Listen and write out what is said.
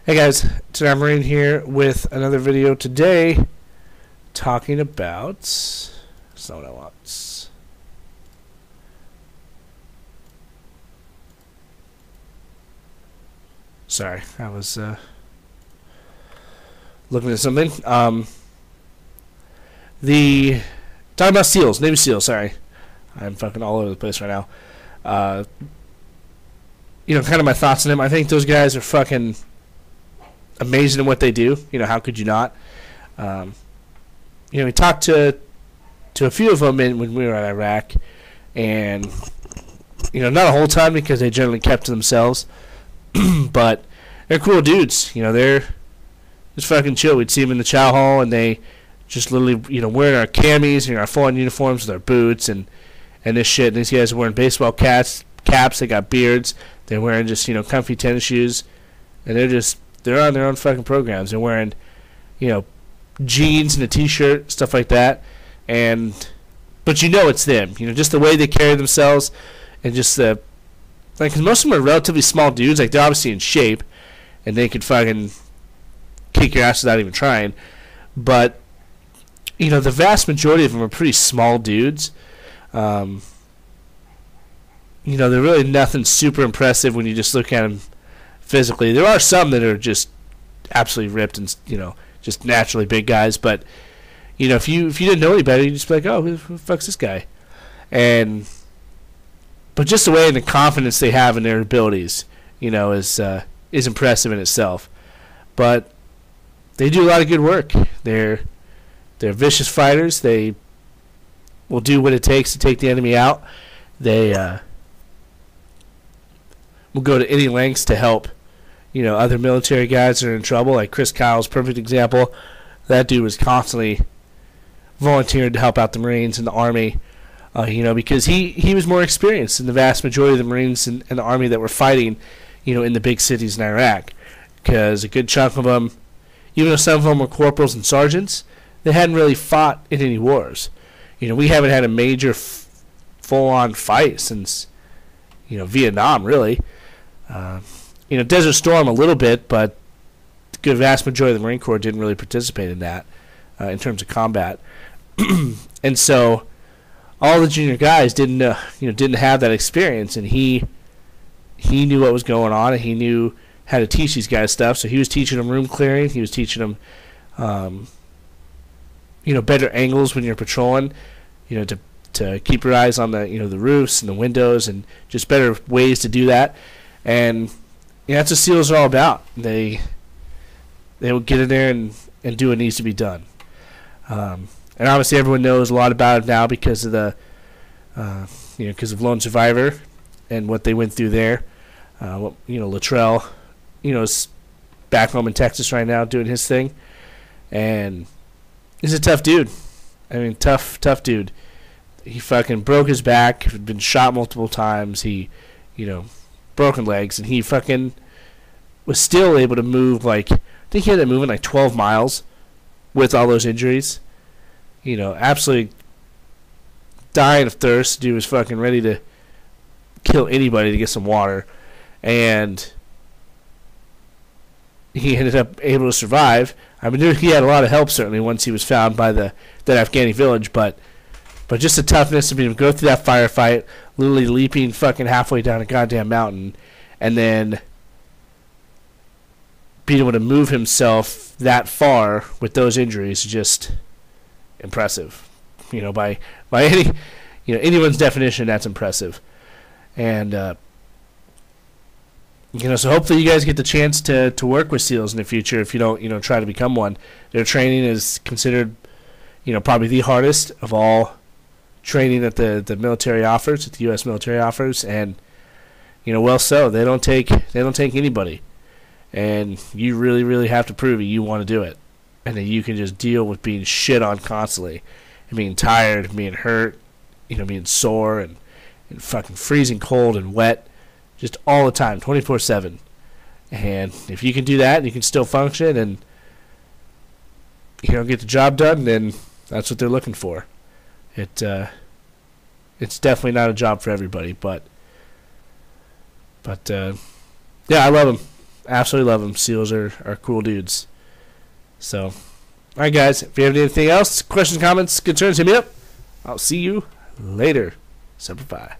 Hey guys, today I'm Marine here with another video today talking about... That's not what I want. Sorry, I was looking at something. Talking about SEALs, Navy SEALs, sorry. I'm fucking all over the place right now. Kind of my thoughts on them. I think those guys are fucking amazing at what they do. How could you not? We talked to a few of them when we were in Iraq, and not a whole ton because they generally kept to themselves. But they're cool dudes. They're just fucking chill. We'd see them in the chow hall, and they just literally, wearing our camis and our full-on uniforms with our boots and this shit. And these guys are wearing baseball caps. They got beards. They're wearing just comfy tennis shoes, and they're on their own fucking programs. They're wearing, jeans and a t-shirt, stuff like that. But it's them. Just the way they carry themselves, and just because most of them are relatively small dudes. Like, they're obviously in shape, and they could fucking kick your ass without even trying. But the vast majority of them are pretty small dudes. They're really nothing super impressive when you just look at them physically. There are some that are just absolutely ripped and just naturally big guys. But if you didn't know any better, you'd just be like, oh, who the fuck's this guy? But just the way and the confidence they have in their abilities, is impressive in itself. But they do a lot of good work. They're vicious fighters. They will do what it takes to take the enemy out. They will go to any lengths to help, other military guys that are in trouble. Like Chris Kyle's a perfect example. That dude was constantly volunteering to help out the Marines and the Army, because he was more experienced than the vast majority of the Marines and the Army that were fighting, in the big cities in Iraq. Because a good chunk of them, even though some of them were corporals and sergeants, they hadn't really fought in any wars. We haven't had a major full-on fight since, Vietnam, really. Desert Storm a little bit, but the good vast majority of the Marine Corps didn't really participate in that in terms of combat. And so all the junior guys didn't have that experience, and he knew what was going on, and he knew how to teach these guys stuff. So he was teaching them room clearing. He was teaching them, better angles when you're patrolling, to keep your eyes on the the roofs and the windows, and just better ways to do that. And that's what SEALs are all about. They will get in there and do what needs to be done. And obviously everyone knows a lot about it now because of the because of Lone Survivor and what they went through there. Luttrell, is back home in Texas right now doing his thing, and he's a tough dude. I mean, tough dude. He fucking broke his back, had been shot multiple times. He, broken legs, and he fucking was still able to move, I think he had to move 12 miles with all those injuries. Absolutely dying of thirst. Dude was fucking ready to kill anybody to get some water, and he ended up able to survive. I mean, he had a lot of help, certainly, once he was found by that Afghani village, but just the toughness to be able to go through that firefight, literally leaping fucking halfway down a goddamn mountain, and then being able to move himself that far with those injuries is just impressive. By any anyone's definition, that's impressive. And so hopefully you guys get the chance to work with SEALs in the future if you don't try to become one. Their training is considered probably the hardest of all training that the military offers, that the U.S. military offers, and well, so they don't take anybody, and you really, really have to prove it. You want to do it, and that you can just deal with being shit on constantly, and being tired, and being hurt, being sore, and fucking freezing cold and wet, just all the time, 24/7. And if you can do that, and you can still function, and get the job done, then that's what they're looking for. It's definitely not a job for everybody, but yeah, I love them. Absolutely love them. SEALs are cool dudes. So, all right, guys. If you have anything else, questions, comments, concerns, hit me up. I'll see you later. Semper Fi.